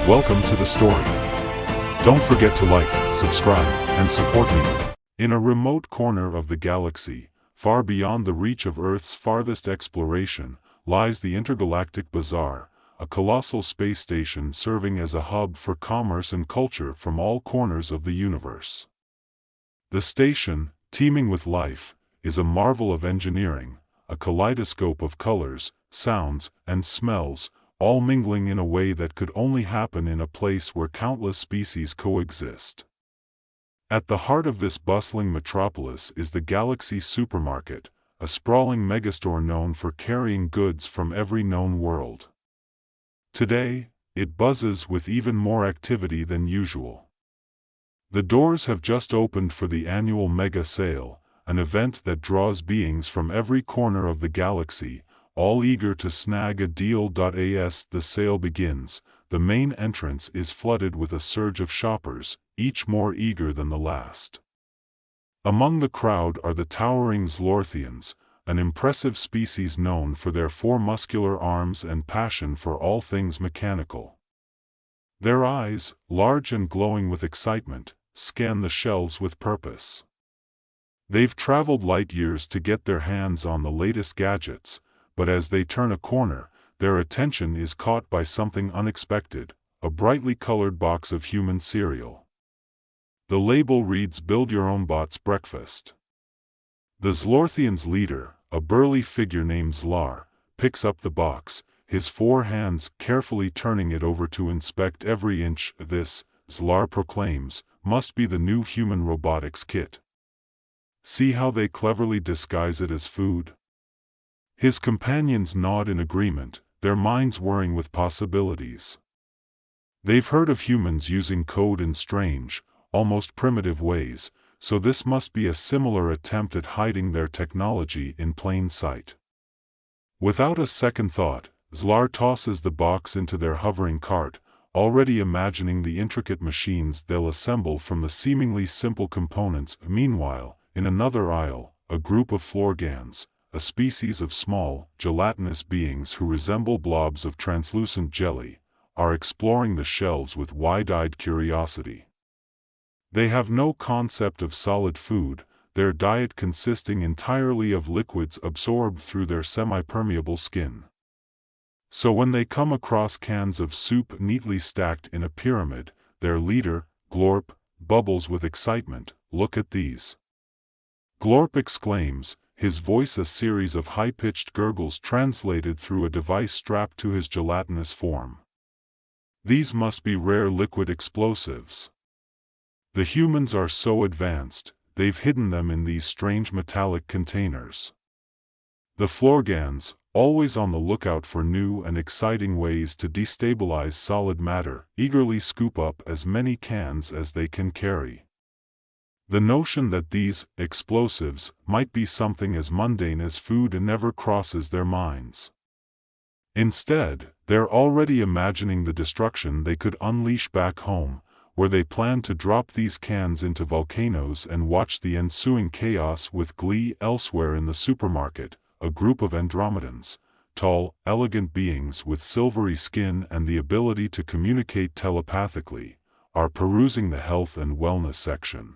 Welcome to the story. Don't forget to like, subscribe, and support me. In a remote corner of the galaxy, far beyond the reach of Earth's farthest exploration, lies the Intergalactic Bazaar, a colossal space station serving as a hub for commerce and culture from all corners of the universe. The station, teeming with life, is a marvel of engineering, a kaleidoscope of colors, sounds, and smells, all mingling in a way that could only happen in a place where countless species coexist. At the heart of this bustling metropolis is the Galaxy Supermarket, a sprawling megastore known for carrying goods from every known world. Today, it buzzes with even more activity than usual. The doors have just opened for the annual Mega Sale, an event that draws beings from every corner of the galaxy, all eager to snag a deal. As the sale begins, the main entrance is flooded with a surge of shoppers, each more eager than the last. Among the crowd are the towering Zlorthians, an impressive species known for their four muscular arms and passion for all things mechanical. Their eyes, large and glowing with excitement, scan the shelves with purpose. They've traveled light years to get their hands on the latest gadgets, but as they turn a corner, their attention is caught by something unexpected, a brightly colored box of human cereal. The label reads "Build Your Own Bot's Breakfast." The Zlorthian's leader, a burly figure named Zlar, picks up the box, his four hands carefully turning it over to inspect every inch. This, Zlar proclaims, must be the new human robotics kit. See how they cleverly disguise it as food? His companions nod in agreement, their minds whirring with possibilities. They've heard of humans using code in strange, almost primitive ways, so this must be a similar attempt at hiding their technology in plain sight. Without a second thought, Zlar tosses the box into their hovering cart, already imagining the intricate machines they'll assemble from the seemingly simple components. Meanwhile, in another aisle, a group of Florgans, a species of small, gelatinous beings who resemble blobs of translucent jelly, are exploring the shelves with wide-eyed curiosity. They have no concept of solid food, their diet consisting entirely of liquids absorbed through their semi-permeable skin. So when they come across cans of soup neatly stacked in a pyramid, their leader, Glorp, bubbles with excitement. "Look at these!" Glorp exclaims, his voice a series of high-pitched gurgles translated through a device strapped to his gelatinous form. These must be rare liquid explosives. The humans are so advanced, they've hidden them in these strange metallic containers. The Florgans, always on the lookout for new and exciting ways to destabilize solid matter, eagerly scoop up as many cans as they can carry. The notion that these explosives might be something as mundane as food never crosses their minds. Instead, they're already imagining the destruction they could unleash back home, where they plan to drop these cans into volcanoes and watch the ensuing chaos with glee. Elsewhere in the supermarket, a group of Andromedans, tall, elegant beings with silvery skin and the ability to communicate telepathically, are perusing the health and wellness section.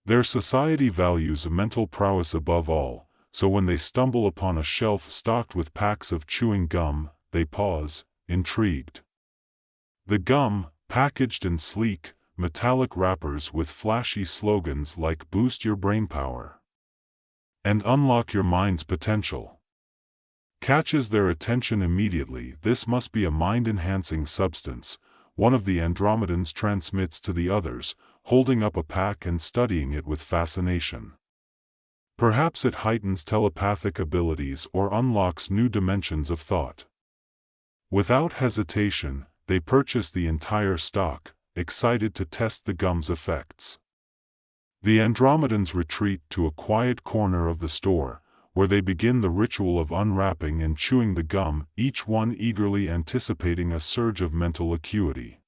Their society values mental prowess above all, so when they stumble upon a shelf stocked with packs of chewing gum, they pause, intrigued. The gum, packaged in sleek, metallic wrappers with flashy slogans like "Boost your brainpower" and "Unlock your mind's potential," catches their attention immediately. "This must be a mind-enhancing substance," one of the Andromedans transmits to the others, holding up a pack and studying it with fascination. Perhaps it heightens telepathic abilities or unlocks new dimensions of thought. Without hesitation, they purchase the entire stock, excited to test the gum's effects. The Andromedans retreat to a quiet corner of the store, where they begin the ritual of unwrapping and chewing the gum, each one eagerly anticipating a surge of mental acuity.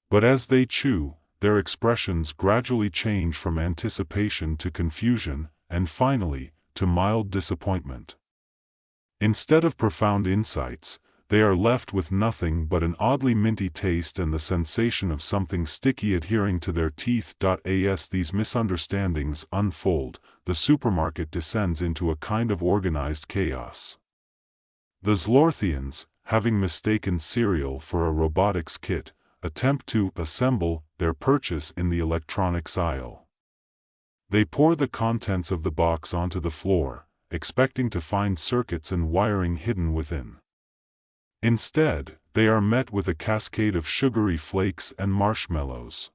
But as they chew, their expressions gradually change from anticipation to confusion, and finally, to mild disappointment. Instead of profound insights, they are left with nothing but an oddly minty taste and the sensation of something sticky adhering to their teeth. As these misunderstandings unfold, the supermarket descends into a kind of organized chaos. The Zlorthians, having mistaken cereal for a robotics kit, attempt to assemble their purchase in the electronics aisle. They pour the contents of the box onto the floor, expecting to find circuits and wiring hidden within. Instead, they are met with a cascade of sugary flakes and marshmallows.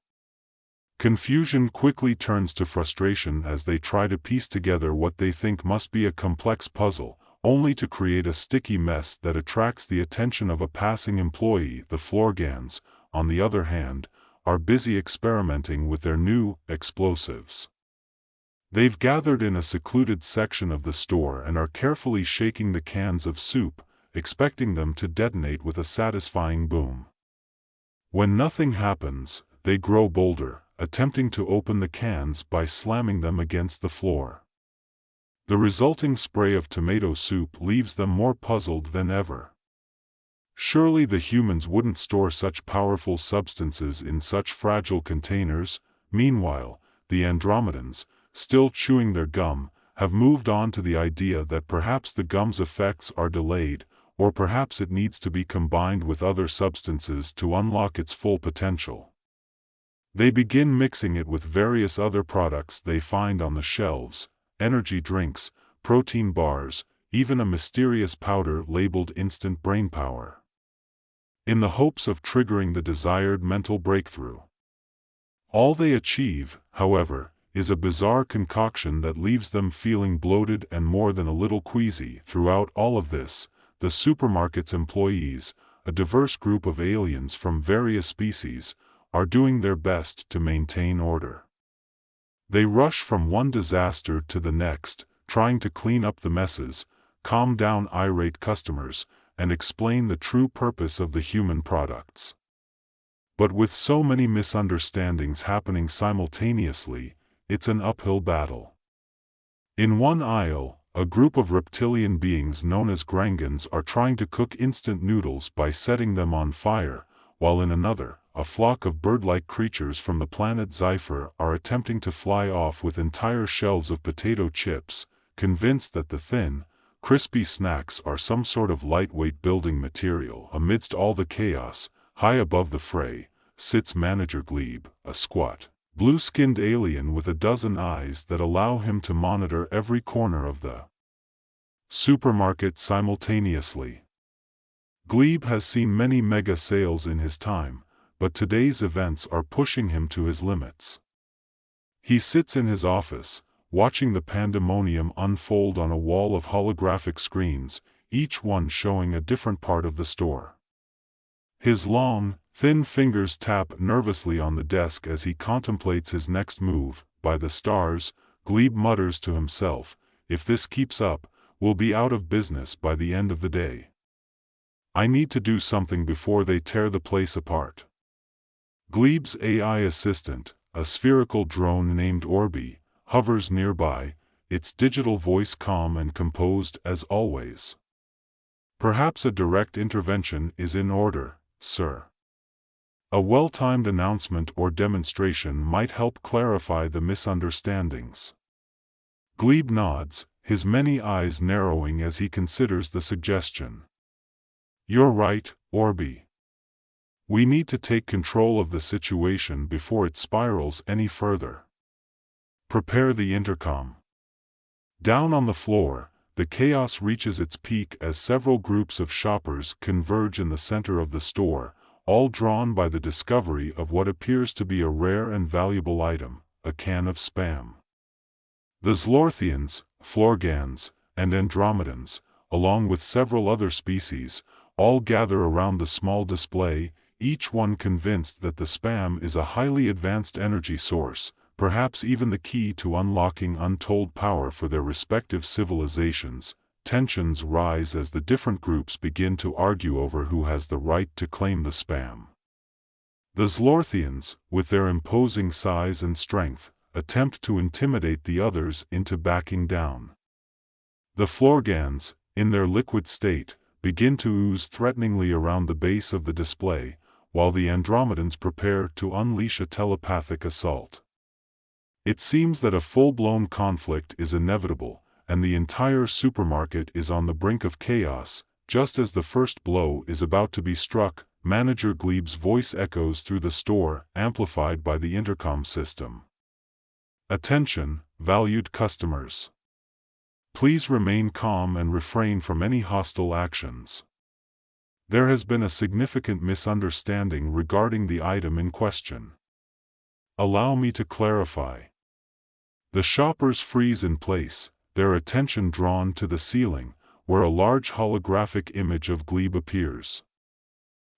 Confusion quickly turns to frustration as they try to piece together what they think must be a complex puzzle, only to create a sticky mess that attracts the attention of a passing employee. The Florgans, on the other hand, are busy experimenting with their new explosives. They've gathered in a secluded section of the store and are carefully shaking the cans of soup, expecting them to detonate with a satisfying boom. When nothing happens, they grow bolder, attempting to open the cans by slamming them against the floor. The resulting spray of tomato soup leaves them more puzzled than ever. Surely the humans wouldn't store such powerful substances in such fragile containers. Meanwhile, the Andromedans, still chewing their gum, have moved on to the idea that perhaps the gum's effects are delayed, or perhaps it needs to be combined with other substances to unlock its full potential. They begin mixing it with various other products they find on the shelves: energy drinks, protein bars, even a mysterious powder labeled instant brain power, in the hopes of triggering the desired mental breakthrough. All they achieve, however, is a bizarre concoction that leaves them feeling bloated and more than a little queasy. Throughout all of this, the supermarket's employees, a diverse group of aliens from various species, are doing their best to maintain order. They rush from one disaster to the next, trying to clean up the messes, calm down irate customers, and explain the true purpose of the human products. But with so many misunderstandings happening simultaneously, it's an uphill battle. In one aisle, a group of reptilian beings known as Grangans are trying to cook instant noodles by setting them on fire, while in another, a flock of bird-like creatures from the planet Zephyr are attempting to fly off with entire shelves of potato chips, convinced that the thin, crispy snacks are some sort of lightweight building material. Amidst all the chaos, high above the fray, sits Manager Glebe, a squat, blue-skinned alien with a dozen eyes that allow him to monitor every corner of the supermarket simultaneously. Glebe has seen many mega sales in his time, but today's events are pushing him to his limits. He sits in his office, watching the pandemonium unfold on a wall of holographic screens, each one showing a different part of the store. His long, thin fingers tap nervously on the desk as he contemplates his next move. By the stars, Glebe mutters to himself, if this keeps up, we'll be out of business by the end of the day. I need to do something before they tear the place apart. Glebe's AI assistant, a spherical drone named Orby, hovers nearby, its digital voice calm and composed as always. Perhaps a direct intervention is in order, sir. A well-timed announcement or demonstration might help clarify the misunderstandings. Glebe nods, his many eyes narrowing as he considers the suggestion. You're right, Orby. We need to take control of the situation before it spirals any further. Prepare the intercom. Down on the floor, the chaos reaches its peak as several groups of shoppers converge in the center of the store, all drawn by the discovery of what appears to be a rare and valuable item, a can of Spam. The Zlorthians, Florgans, and Andromedans, along with several other species, all gather around the small display, each one convinced that the Spam is a highly advanced energy source, perhaps even the key to unlocking untold power for their respective civilizations. Tensions rise as the different groups begin to argue over who has the right to claim the Spam. The Zlorthians, with their imposing size and strength, attempt to intimidate the others into backing down. The Florgans, in their liquid state, begin to ooze threateningly around the base of the display, while the Andromedans prepare to unleash a telepathic assault. It seems that a full-blown conflict is inevitable, and the entire supermarket is on the brink of chaos. Just as the first blow is about to be struck, Manager Gleeb's voice echoes through the store, amplified by the intercom system. Attention, valued customers. Please remain calm and refrain from any hostile actions. There has been a significant misunderstanding regarding the item in question. Allow me to clarify. The shoppers freeze in place, their attention drawn to the ceiling, where a large holographic image of Gleeb appears.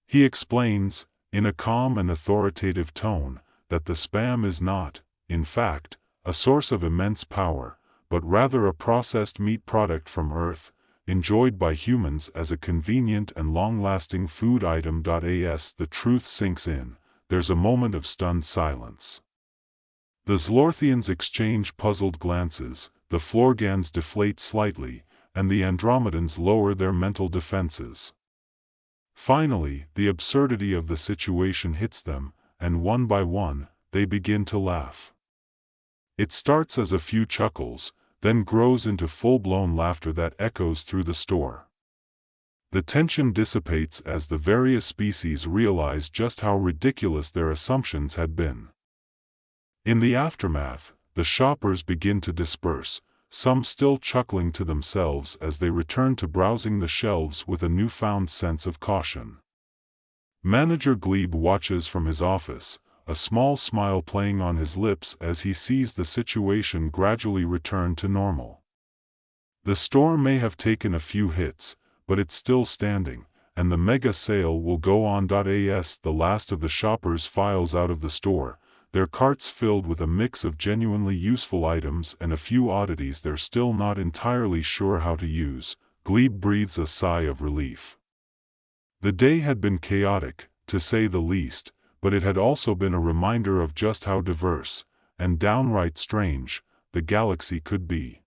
He explains, in a calm and authoritative tone, that the spam is not, in fact, a source of immense power, but rather a processed meat product from Earth, enjoyed by humans as a convenient and long-lasting food item. As the truth sinks in, there's a moment of stunned silence. The Zlorthians exchange puzzled glances, the Florgans deflate slightly, and the Andromedans lower their mental defenses. Finally, the absurdity of the situation hits them, and one by one, they begin to laugh. It starts as a few chuckles, then grows into full-blown laughter that echoes through the store. The tension dissipates as the various species realize just how ridiculous their assumptions had been. In the aftermath, the shoppers begin to disperse, some still chuckling to themselves as they return to browsing the shelves with a newfound sense of caution. Manager Gleeb watches from his office, a small smile playing on his lips as he sees the situation gradually return to normal. The store may have taken a few hits, but it's still standing, and the mega sale will go on. As the last of the shoppers files out of the store, their carts filled with a mix of genuinely useful items and a few oddities they're still not entirely sure how to use, Gleeb breathes a sigh of relief. The day had been chaotic, to say the least, but it had also been a reminder of just how diverse, and downright strange, the galaxy could be.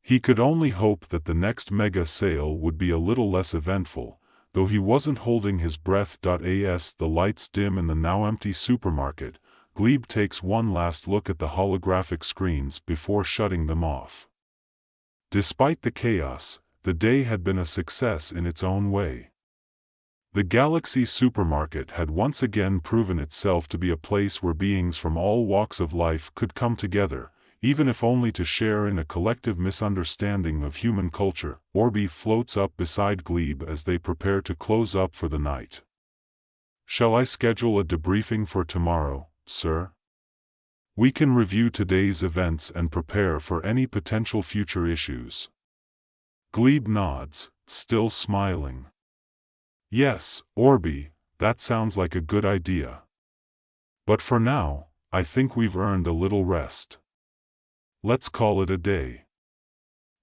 He could only hope that the next mega sale would be a little less eventful, though he wasn't holding his breath. As the lights dim in the now empty supermarket, Gleeb takes one last look at the holographic screens before shutting them off. Despite the chaos, the day had been a success in its own way. The Galaxy supermarket had once again proven itself to be a place where beings from all walks of life could come together, even if only to share in a collective misunderstanding of human culture. Orby floats up beside Gleeb as they prepare to close up for the night. Shall I schedule a debriefing for tomorrow, sir? We can review today's events and prepare for any potential future issues. Gleeb nods, still smiling. Yes, Orby, that sounds like a good idea. But for now, I think we've earned a little rest. Let's call it a day.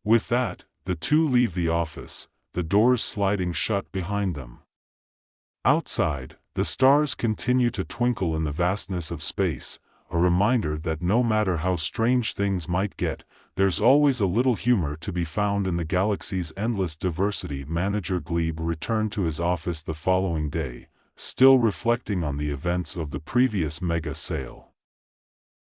With that, the two leave the office, the doors sliding shut behind them. Outside, the stars continue to twinkle in the vastness of space, a reminder that no matter how strange things might get, there's always a little humor to be found in the galaxy's endless diversity. Manager Gleeb returned to his office the following day, still reflecting on the events of the previous mega sale.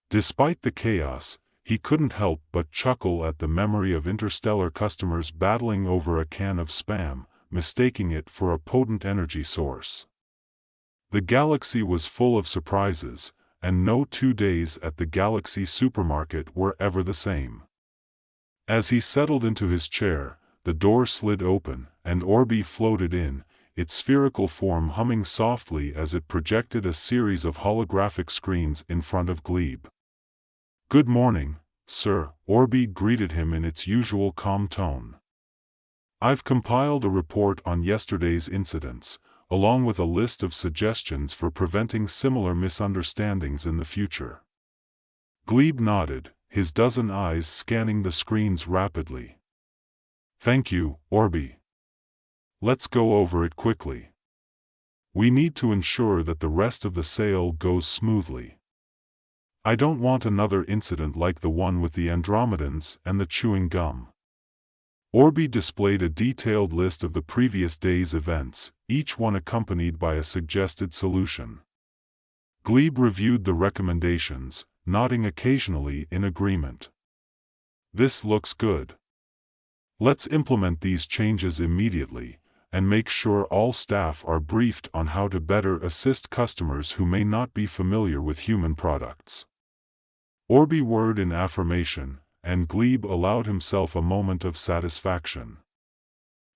Despite the chaos, he couldn't help but chuckle at the memory of interstellar customers battling over a can of spam, mistaking it for a potent energy source. The galaxy was full of surprises, and no 2 days at the Galaxy supermarket were ever the same. As he settled into his chair, the door slid open, and Orby floated in, its spherical form humming softly as it projected a series of holographic screens in front of Gleeb. "Good morning, sir," Orby greeted him in its usual calm tone. "I've compiled a report on yesterday's incidents, along with a list of suggestions for preventing similar misunderstandings in the future." Gleeb nodded, his dozen eyes scanning the screens rapidly. "Thank you, Orby. Let's go over it quickly. We need to ensure that the rest of the sale goes smoothly. I don't want another incident like the one with the Andromedans and the chewing gum." Orby displayed a detailed list of the previous day's events, each one accompanied by a suggested solution. Glebe reviewed the recommendations, nodding occasionally in agreement. "This looks good. Let's implement these changes immediately, and make sure all staff are briefed on how to better assist customers who may not be familiar with human products." Orby word in affirmation, and Glebe allowed himself a moment of satisfaction.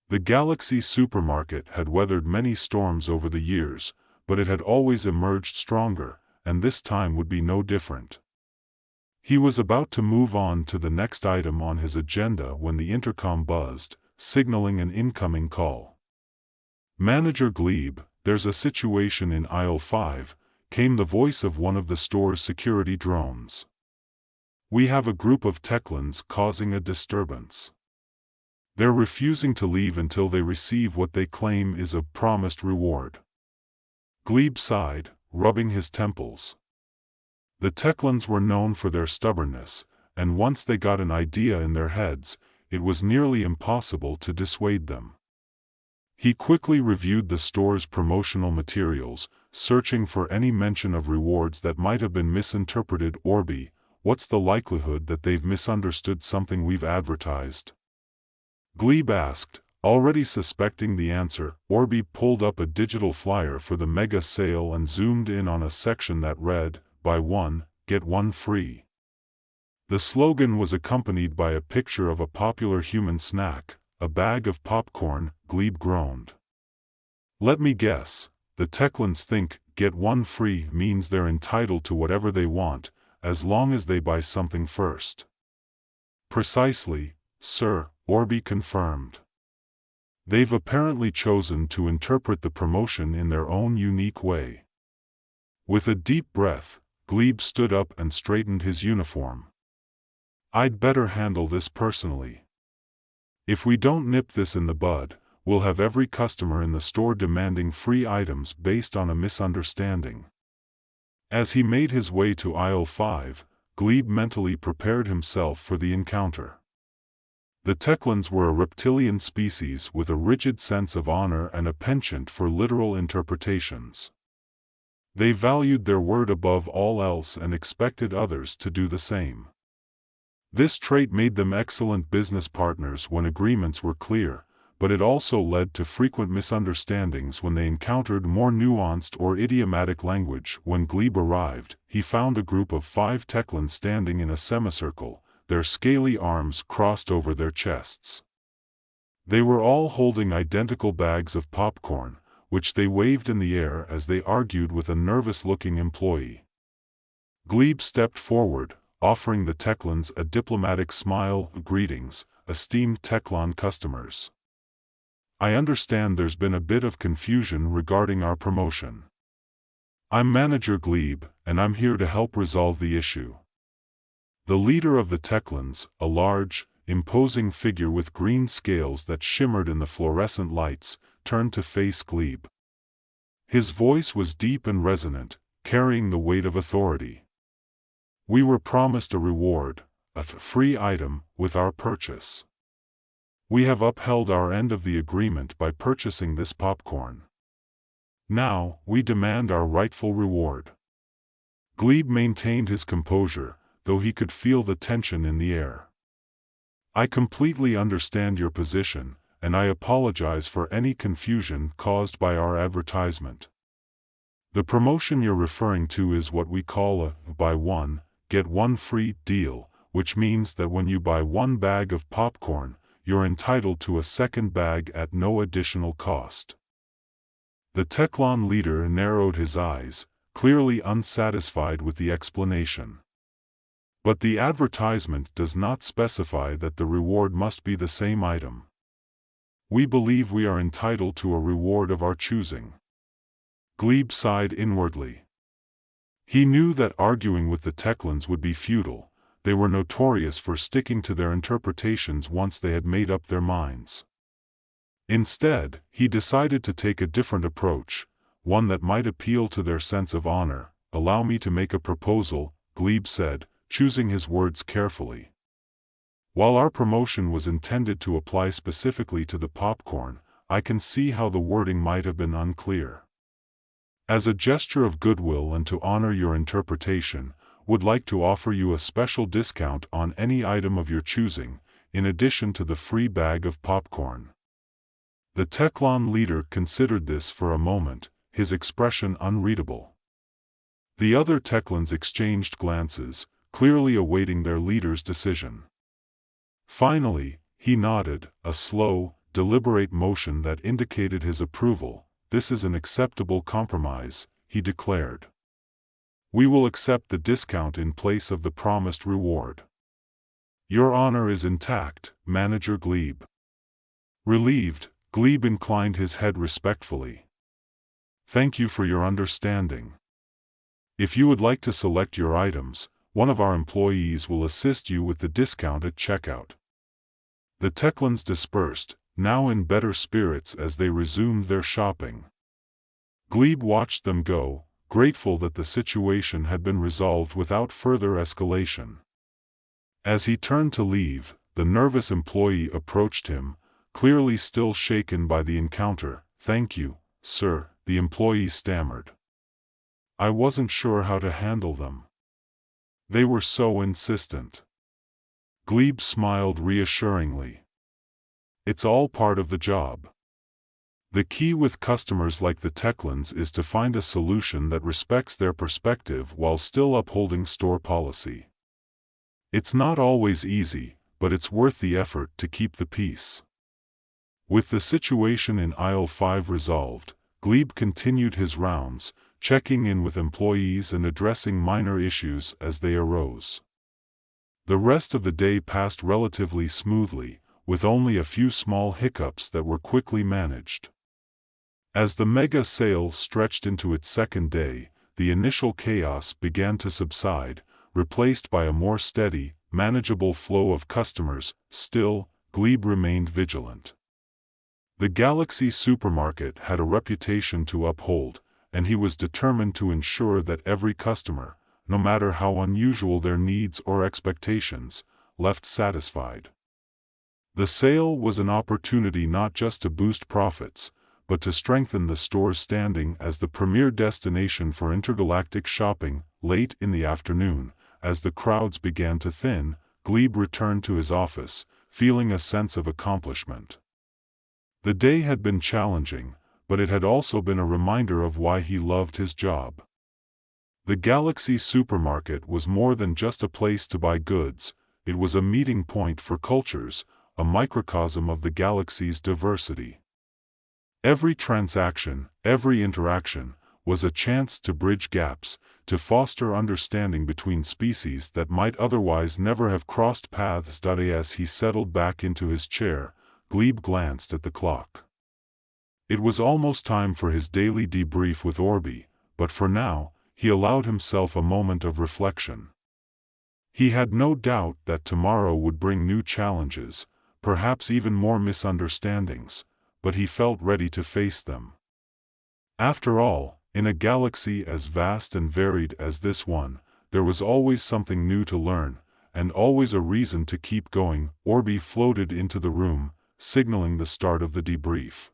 The Galaxy supermarket had weathered many storms over the years, but it had always emerged stronger, and this time would be no different. He was about to move on to the next item on his agenda when the intercom buzzed, signaling an incoming call. "Manager Glebe, there's a situation in aisle 5, came the voice of one of the store's security drones. "We have a group of Techlans causing a disturbance. They're refusing to leave until they receive what they claim is a promised reward." Glebe sighed, rubbing his temples. The Techlans were known for their stubbornness, and once they got an idea in their heads, it was nearly impossible to dissuade them. He quickly reviewed the store's promotional materials, searching for any mention of rewards that might have been misinterpreted. "Orby, what's the likelihood that they've misunderstood something we've advertised?" Glebe asked, already suspecting the answer. Orby pulled up a digital flyer for the mega sale and zoomed in on a section that read, "Buy one, get one free." The slogan was accompanied by a picture of a popular human snack, a bag of popcorn. Glebe groaned. "Let me guess, the Techlans think, get one free means they're entitled to whatever they want, as long as they buy something first." "Precisely, sir," Orby confirmed. "They've apparently chosen to interpret the promotion in their own unique way." With a deep breath, Glebe stood up and straightened his uniform. "I'd better handle this personally. If we don't nip this in the bud, we'll have every customer in the store demanding free items based on a misunderstanding." As he made his way to aisle 5, Glebe mentally prepared himself for the encounter. The Techlans were a reptilian species with a rigid sense of honor and a penchant for literal interpretations. They valued their word above all else and expected others to do the same. This trait made them excellent business partners when agreements were clear, but it also led to frequent misunderstandings when they encountered more nuanced or idiomatic language. When Glebe arrived, he found a group of 5 Techlans standing in a semicircle, their scaly arms crossed over their chests. They were all holding identical bags of popcorn, which they waved in the air as they argued with a nervous-looking employee. Glebe stepped forward, offering the Techlans a diplomatic smile. "Greetings, esteemed Techlan customers. I understand there's been a bit of confusion regarding our promotion. I'm Manager Glebe, and I'm here to help resolve the issue." The leader of the Techlans, a large, imposing figure with green scales that shimmered in the fluorescent lights, turned to face Glebe. His voice was deep and resonant, carrying the weight of authority. "We were promised a reward, a free item, with our purchase. We have upheld our end of the agreement by purchasing this popcorn. Now, we demand our rightful reward." Glebe maintained his composure, though he could feel the tension in the air. "I completely understand your position, and I apologize for any confusion caused by our advertisement. The promotion you're referring to is what we call a buy one, get one free deal, which means that when you buy one bag of popcorn, you're entitled to a second bag at no additional cost." The Techlon leader narrowed his eyes, clearly unsatisfied with the explanation. "But the advertisement does not specify that the reward must be the same item. We believe we are entitled to a reward of our choosing." Glebe sighed inwardly. He knew that arguing with the Techlans would be futile. They were notorious for sticking to their interpretations once they had made up their minds. Instead, he decided to take a different approach, one that might appeal to their sense of honor. "Allow me to make a proposal," Glebe said, choosing his words carefully. While our promotion was intended to apply specifically to the popcorn, I can see how the wording might have been unclear. As a gesture of goodwill and to honor your interpretation, would like to offer you a special discount on any item of your choosing, in addition to the free bag of popcorn. The Techlon leader considered this for a moment, his expression unreadable. The other Techlons exchanged glances, clearly awaiting their leader's decision. Finally, he nodded, a slow, deliberate motion that indicated his approval. "This is an acceptable compromise," he declared. "We will accept the discount in place of the promised reward." "Your honor is intact, Manager Glebe." Relieved, Glebe inclined his head respectfully. "Thank you for your understanding. If you would like to select your items, one of our employees will assist you with the discount at checkout." The Techlons dispersed, now in better spirits as they resumed their shopping. Glebe watched them go, grateful that the situation had been resolved without further escalation. As he turned to leave, the nervous employee approached him, clearly still shaken by the encounter. "Thank you, sir," the employee stammered. "I wasn't sure how to handle them. They were so insistent." Glebe smiled reassuringly. "It's all part of the job. The key with customers like the Techlons is to find a solution that respects their perspective while still upholding store policy. It's not always easy, but it's worth the effort to keep the peace." With the situation in Aisle 5 resolved, Glebe continued his rounds, checking in with employees and addressing minor issues as they arose. The rest of the day passed relatively smoothly, with only a few small hiccups that were quickly managed. As the mega sale stretched into its second day, the initial chaos began to subside, replaced by a more steady, manageable flow of customers. Still, Glebe remained vigilant. The Galaxy supermarket had a reputation to uphold, and he was determined to ensure that every customer, no matter how unusual their needs or expectations, left satisfied. The sale was an opportunity not just to boost profits, but to strengthen the store's standing as the premier destination for intergalactic shopping. Late in the afternoon, as the crowds began to thin, Glebe returned to his office, feeling a sense of accomplishment. The day had been challenging, but it had also been a reminder of why he loved his job. The Galaxy supermarket was more than just a place to buy goods, it was a meeting point for cultures, a microcosm of the galaxy's diversity. Every transaction, every interaction, was a chance to bridge gaps, to foster understanding between species that might otherwise never have crossed paths. As he settled back into his chair, Glebe glanced at the clock. It was almost time for his daily debrief with Orby, but for now, he allowed himself a moment of reflection. He had no doubt that tomorrow would bring new challenges, perhaps even more misunderstandings, but he felt ready to face them. After all, in a galaxy as vast and varied as this one, there was always something new to learn, and always a reason to keep going. Orby floated into the room, signaling the start of the debrief.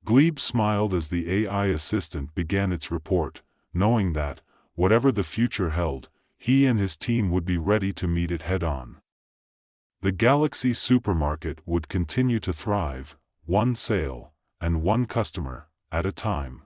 Glebe smiled as the AI assistant began its report, knowing that, whatever the future held, he and his team would be ready to meet it head-on. The Galaxy supermarket would continue to thrive, one sale, and one customer, at a time.